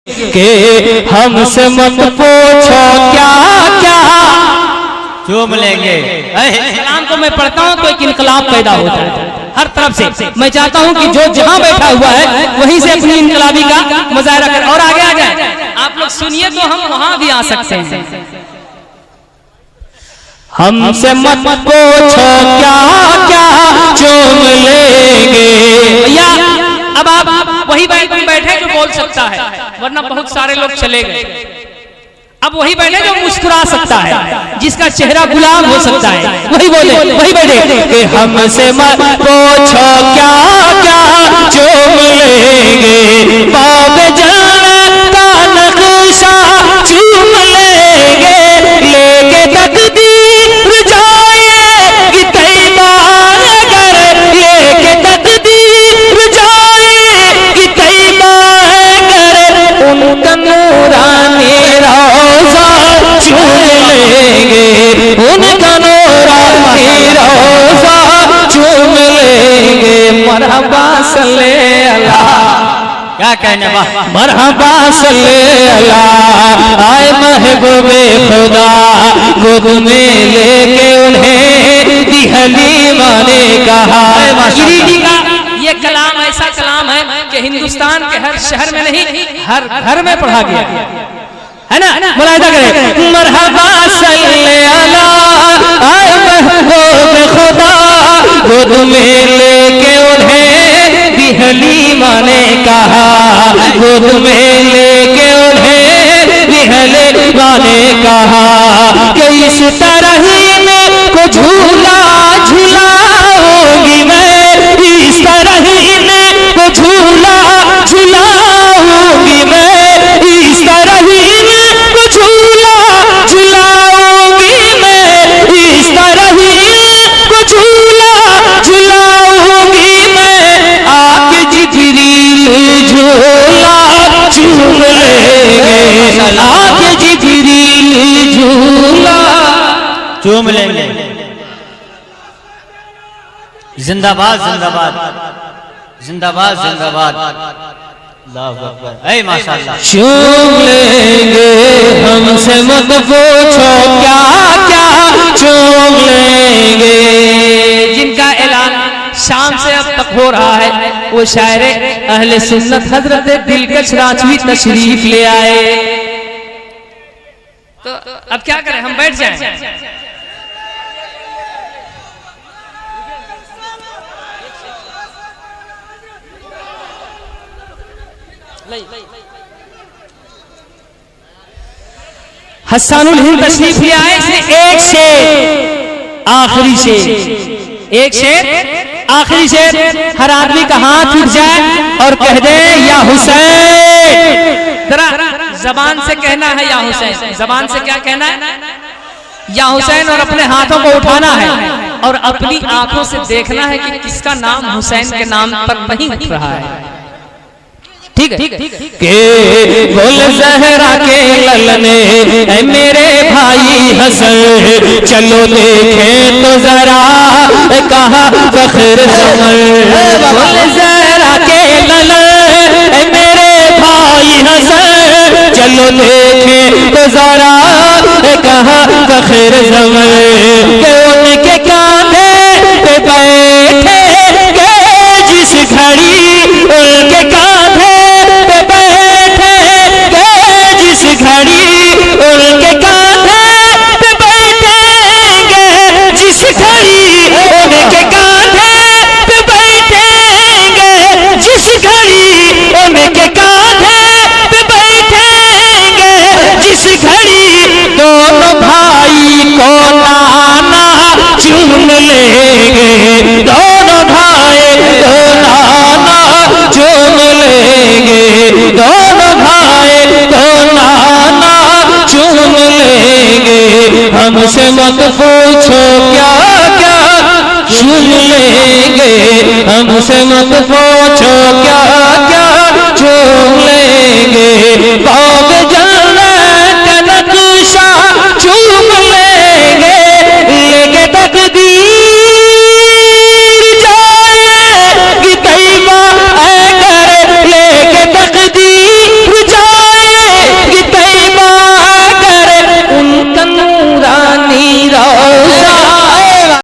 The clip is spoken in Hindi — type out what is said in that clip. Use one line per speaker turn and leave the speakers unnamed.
कि हमसे मत पूछो क्या क्या
चूम लेंगे।
कलाम को मैं पढ़ता हूँ तो एक इनकलाब पैदा होता है हर तरफ से। मैं चाहता हूँ कि जो जहाँ बैठा हुआ है वहीं से अपनी इनकलाबी का मुजाहरा कर और आगे आ जाए। आप लोग सुनिए तो हम वहां भी आ सकते हैं। हमसे मत पूछो क्या क्या चूम लेंगे। भैया अब आप वही बैठे जो बोल सकता है, वरना बहुत सारे लोग चले गए। अब वही बैठे जो मुस्कुरा सकता है, जिसका चेहरा गुलाब हो सकता है, वही बोले, वही बैठे कि हमसे मत पूछो क्या क्या चूम लेंगे। बाब जन्नत का नक्शा चूम लेंगे, लेके तकदीर जाएगी तैयबा घर, लेके तकदीर जाएगी तैयबा घर। उनका नूरानी रोज़ा चूम लेंगे, उनका नूरानी रोज़ा चूम लेंगे। मरहबा सल्ले अला,
क्या कहने वाह,
मरहबा सल्ले अला आए महबूबे खुदा, गोद में लेके उन्हें दी हलीमा ने कहा। ये कलाम ऐसा कलाम है कि हिंदुस्तान के हर शहर में नहीं हर घर में पढ़ा गया है ना। मुलाहिदा करें, मरहबा सल्ले अला आए महबूबे खुदा, गोद में लेके उन्हें दी हलीमा ने कहा, गोद में लेके उन्हें दी हलीमा ने कहा कि इस तरह ही मैं को झूला झुलाऊंगी मैं, इस तरह ही मैं को झूला झुलाऊंगी मैं, इस तरह ही मैं को झूला झुलाऊंगी मैं, इस तरह ही को झूला झुलाऊंगी मैं। आके जिब्रील झूला झूम लेंगे, आके जिब्रील झूला
चूम लेंगे। जिंदाबाद जिंदाबाद जिंदाबाद जिंदाबाद, अल्लाहू अकबर। ऐ माशाअल्लाह,
चूम लेंगे हमसे मत पूछो क्या क्या चूम लेंगे। जिनका ऐलान शाम से अब तक हो रहा है वो शायरे अहले सुन्नत हजरत दिलकश राजवी तशरीफ ले आए। तो अब क्या करें, हम बैठ जाएं। हस्सानुल हिंद तशरीफ ले आए। इसने एक शेर आखिरी शेर, एक शेर आखिरी शेर हर आदमी का हाथ उठ जाए और कह दे या हुसैन। जरा जबान से कहना है या हुसैन, जबान से क्या कहना है, या हुसैन, और अपने हाथों को उठाना है और अपनी आंखों से देखना है कि किसका नाम हुसैन के नाम पर नहीं उठ रहा है। ठीक है के बोल ज़हरा के ललने ऐ मेरे भाई हसन, चलो देखें तो जरा कहाँ फख्र समर। बोल ज़हरा के ललने ऐ मेरे भाई हसन, चलो देखें तो जरा कहाँ फख्र समर। के उनके कांधे पे बैठे जिस घड़ी, उनके कांधे घड़ी, उनके कांधे पे बैठेंगे जिस घड़ी, उनके कांधे पे बैठेंगे जिस घड़ी, उनके कांधे पे बैठेंगे जिस घड़ी। दोनों भाई को नाना चूम लेंगे, दोनों भाई को नाना चूम लेंगे, दोनों भाई को नाना चूम लेंगे। हमसे मत पूछो क्या क्या चूम लेंगे, हमसे मत पूछो क्या क्या चूम लेंगे।